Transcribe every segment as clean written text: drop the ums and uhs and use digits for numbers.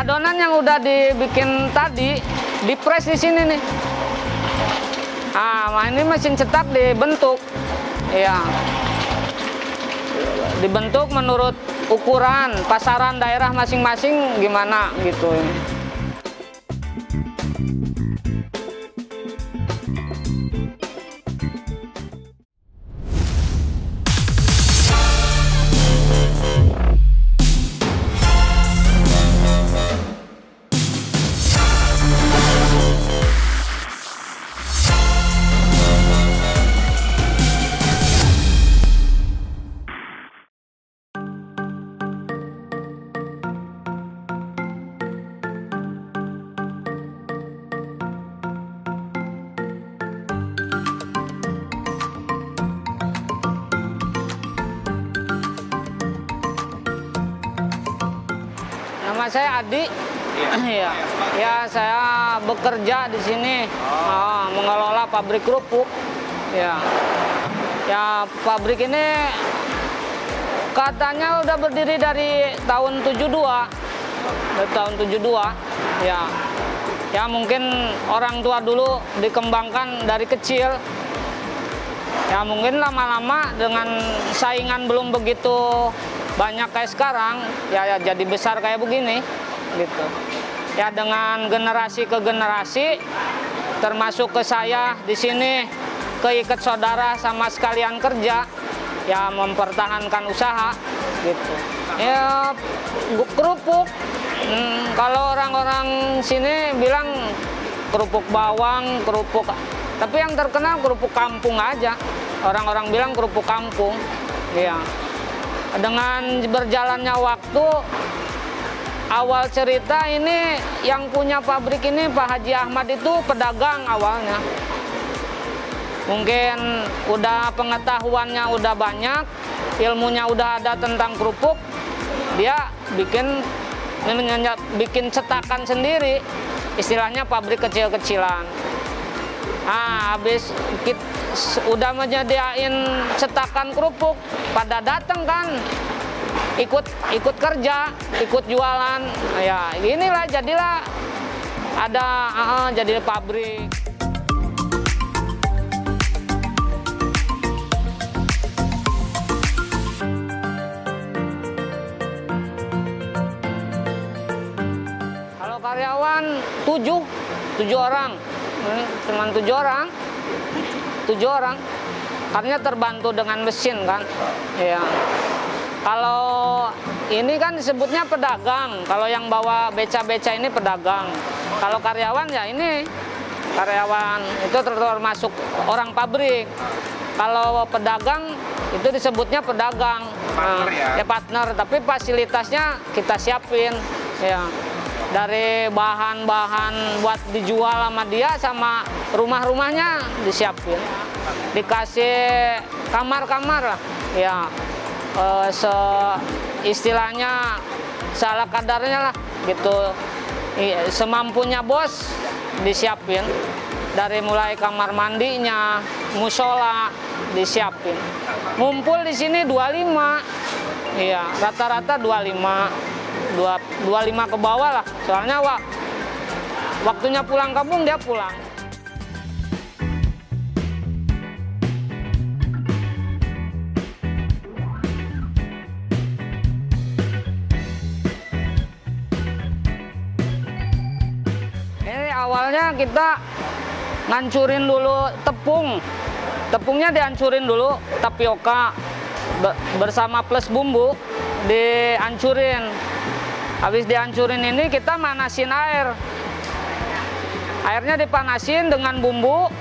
adonan yang udah dibikin tadi dipres di sini nih. Nah, ini mesin cetak dibentuk, ya, dibentuk menurut ukuran pasaran daerah masing-masing gimana gitu. Nama saya Adi. Iya. Ya, saya bekerja di sini, mengelola pabrik kerupuk. Ya. Ya, pabrik ini katanya udah berdiri dari tahun 72. Dari tahun 72. Ya. Ya, mungkin orang tua dulu dikembangkan dari kecil. Ya, mungkin lama-lama dengan saingan belum begitu banyak kayak sekarang, ya jadi besar kayak begini, gitu. Ya, dengan generasi ke generasi, termasuk ke saya di sini, keikat saudara sama sekalian kerja, ya mempertahankan usaha, gitu. Ya, kerupuk, kalau orang-orang sini bilang kerupuk bawang, kerupuk, tapi yang terkenal kerupuk kampung aja. Orang-orang bilang kerupuk kampung, ya. Dengan berjalannya waktu, awal cerita ini yang punya pabrik ini Pak Haji Ahmad itu pedagang awalnya. Mungkin udah pengetahuannya udah banyak, ilmunya udah ada tentang kerupuk, dia bikin cetakan sendiri, istilahnya pabrik kecil-kecilan. Nah, habis udah menyediain cetakan kerupuk, pada datang kan, ikut kerja, ikut jualan. Ya, inilah jadilah ada jadi pabrik. Kalau karyawan 7 orang. Cuma 7 orang, karena terbantu dengan mesin kan, ya. Kalau ini kan disebutnya pedagang, kalau yang bawa beca-beca ini pedagang. Kalau karyawan ya ini karyawan, itu termasuk orang pabrik. Kalau pedagang itu disebutnya pedagang, ya partner, tapi fasilitasnya kita siapin, ya. Dari bahan-bahan buat dijual sama dia, sama rumah-rumahnya disiapin, dikasih kamar-kamar lah, ya, istilahnya salah kadarnya lah, gitu, semampunya bos disiapin, dari mulai kamar mandinya, musola disiapin. Ngumpul di sini 25, iya, rata-rata 25 ke bawah lah, soalnya waktunya pulang kampung dia pulang. Ini awalnya kita ngancurin dulu tepungnya dihancurin dulu, tapioka bersama plus bumbu dihancurin. Habis dihancurin ini kita manasin air. Airnya dipanasin dengan bumbu,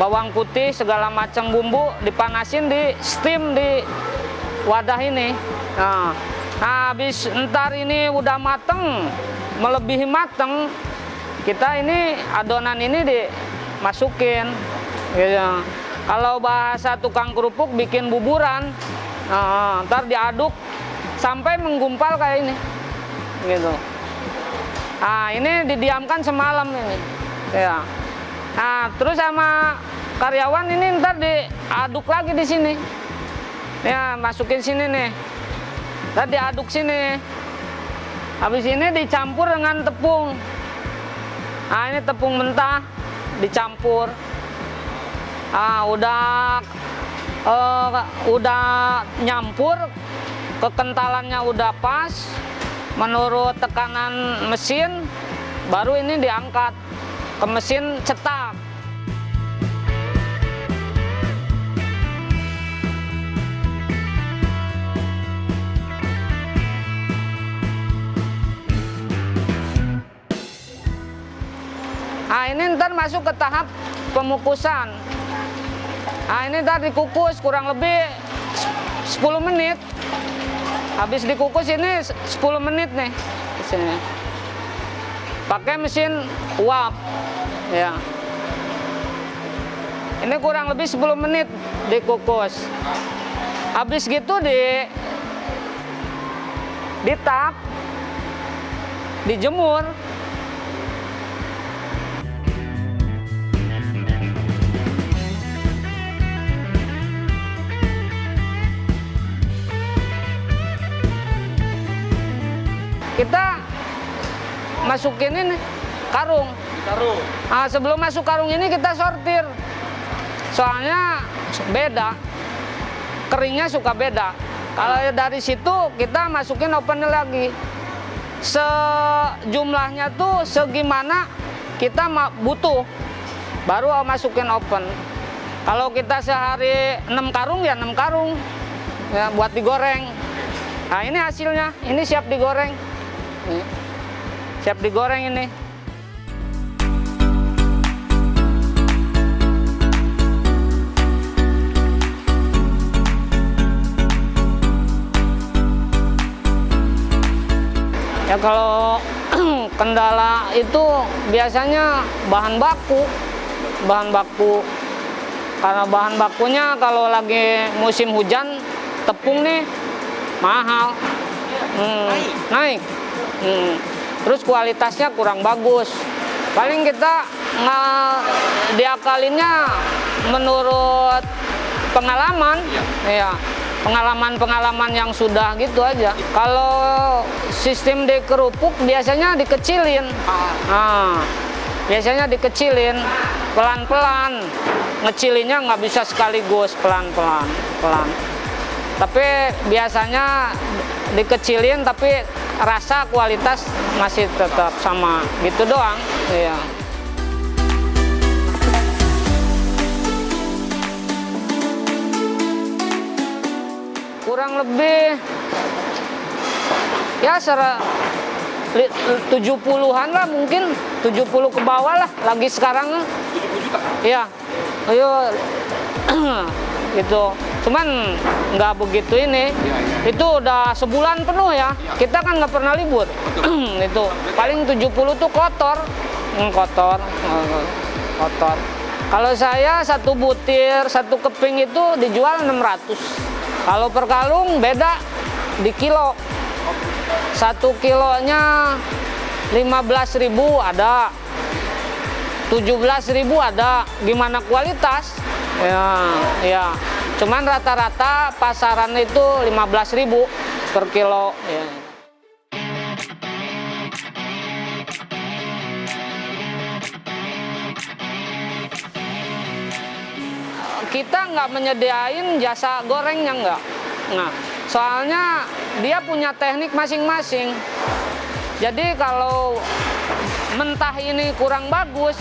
bawang putih, segala macam bumbu dipanasin, di steam di wadah ini. Nah, habis ntar ini udah mateng, melebihi mateng, kita ini adonan ini dimasukin. Gitu. Kalau bahasa tukang kerupuk bikin buburan, ntar diaduk sampai menggumpal kayak ini, gitu. Nah, ini didiamkan semalam ini, ya. Nah, terus sama karyawan ini ntar diaduk lagi di sini, ya, masukin sini nih, ntar diaduk sini. Habis ini dicampur dengan tepung. Nah, ini tepung mentah dicampur. Nah, udah nyampur, kekentalannya udah pas menurut tekanan mesin, baru ini diangkat ke mesin cetak. Nah, ini ntar masuk ke tahap pemukusan. Nah, ini ntar dikukus kurang lebih 10 menit. Habis dikukus ini 10 menit nih di sini. Pakai mesin uap. Ya. Ini kurang lebih 10 menit dikukus. Habis gitu ditap, dijemur. Kita masukin ini karung. Nah, sebelum masuk karung ini kita sortir. Soalnya beda. Keringnya suka beda. Kalau dari situ kita masukin ovennya lagi. Sejumlahnya tuh segimana kita butuh. Baru masukin oven. Kalau kita sehari 6 karung ya 6 karung. Ya, buat digoreng. Nah, ini hasilnya. Ini siap digoreng. Siap digoreng ini. Ya kalau kendala itu biasanya bahan baku. Karena bahan bakunya kalau lagi musim hujan, tepung nih mahal. Naik. Terus kualitasnya kurang bagus. Paling kita diakalinnya menurut pengalaman, ya pengalaman yang sudah gitu aja. Kalau sistem dikerupuk biasanya dikecilin. Biasanya dikecilin pelan-pelan. Ngecilinnya nggak bisa sekaligus, pelan-pelan. Tapi biasanya dikecilin tapi rasa kualitas masih tetap sama gitu doang. Iya. Kurang lebih ya 70-an lah, mungkin 70 ke bawah lah lagi sekarang. 70 juta? Iya. Ayo gitu. Cuman nggak begitu ini. Itu udah sebulan penuh ya. Kita kan nggak pernah libur. Itu paling 70 tuh kotor. Kalau saya satu butir, satu keping itu dijual 600. Kalau per kalung beda di kilo. 1 kilonya 15.000 ada. 17.000 ada. Gimana kualitas? Ya. Cuman rata-rata pasaran itu 15.000 per kilo. Ya. Kita nggak menyediain jasa gorengnya, nggak. Nah, soalnya dia punya teknik masing-masing. Jadi kalau mentah ini kurang bagus,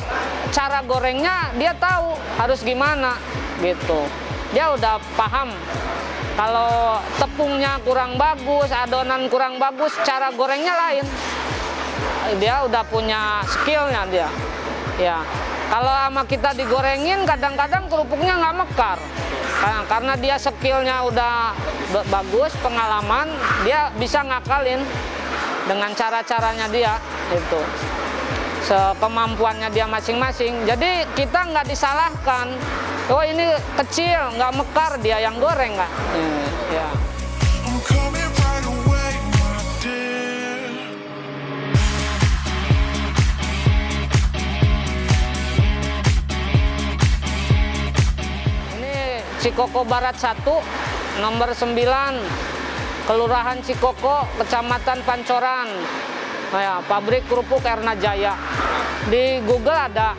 cara gorengnya dia tahu harus gimana gitu. Dia udah paham. Kalau tepungnya kurang bagus, adonan kurang bagus, cara gorengnya lain. Dia udah punya skillnya dia. Ya. Kalau sama kita digorengin, kadang-kadang kerupuknya nggak mekar. Karena dia skillnya udah bagus, pengalaman, dia bisa ngakalin dengan cara-caranya dia. Itu. Sekemampuannya dia masing-masing. Jadi kita nggak disalahkan. Oh ini kecil, nggak mekar, dia yang goreng nggak? Ya. Ini Cikoko Barat 1, nomor 9, Kelurahan Cikoko, Kecamatan Pancoran. Nah, ya, pabrik kerupuk Erna Jaya. Di Google ada,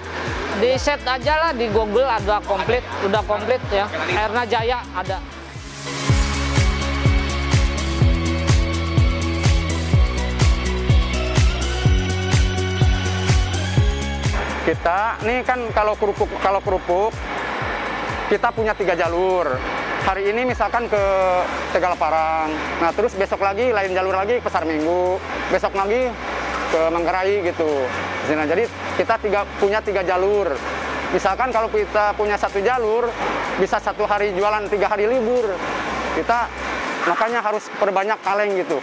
di set aja lah di Google ada komplit, udah komplit ya. Erna Jaya ada. Kita nih kan kalau kerupuk kita punya 3 jalur. Hari ini misalkan ke Tegal Parang, nah terus besok lagi lain jalur lagi ke Pasar Minggu, besok lagi ke Manggarai gitu. Nah, jadi kita punya 3 jalur. Misalkan kalau kita punya 1 jalur, bisa 1 hari jualan, 3 hari libur. Kita makanya harus perbanyak kaleng gitu.